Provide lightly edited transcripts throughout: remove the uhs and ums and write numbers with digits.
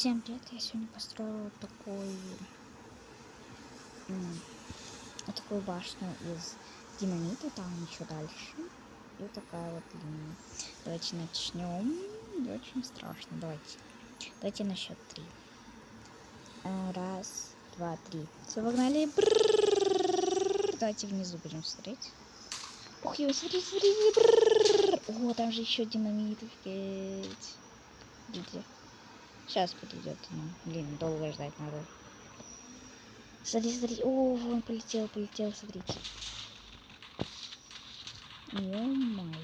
Всем привет, я сегодня построила такую башню из динамита, там еще дальше. И вот такая вот линия. Давайте начнем. Не очень страшно. Давайте на счет 3. Раз, два, три. Все, погнали. Давайте внизу будем смотреть. Ух, смотрите. О, там же еще динамит. Офигеть. Видите? Сейчас подойдет. Блин, долго ждать надо. Смотри. О, вон полетел, смотрите. Ё-моё.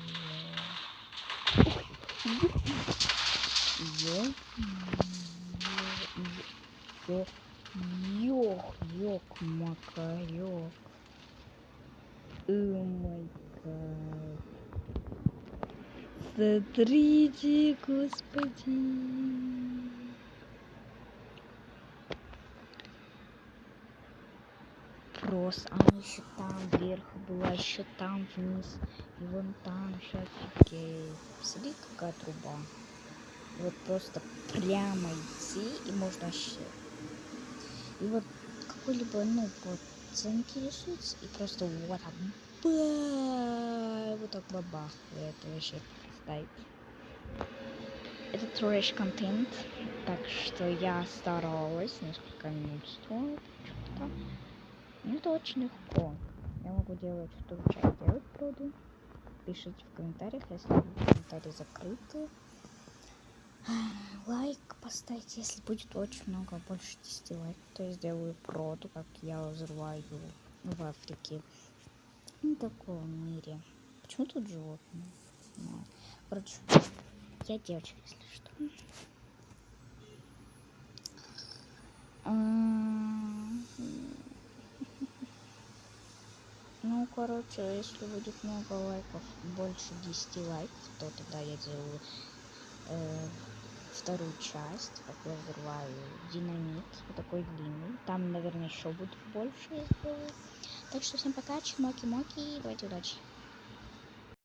Ёк-макарёк. О май гад. Смотрите, господи. Просто она еще там вверху была, еще там вниз, и вон там еще офигеть. Смотри, какая труба. Вот просто прямо идти, и можно вообще. И вот какой-либо, вот заинтересуется, и просто вот так, вот так бабах. Это вообще ставить. Это трэш-контент, так что я старалась, несколько минут стоит, что-то. Ну, это очень легко. Я могу делать в том чате делать проду. Пишите в комментариях, если комментарии закрыты. Лайк поставьте, если будет очень много, больше 10 лайков, то я сделаю проду, как я взрываю в Африке. В таком мире. Почему тут животные? Короче, я девочка, если что. Ну, короче, если будет много лайков, больше 10 лайков, то тогда я делаю вторую часть, как я взрываю динамит, вот такой длинный. Там, наверное, еще будет больше я сделаю. Так что всем пока, чмоки-моки, давайте удачи.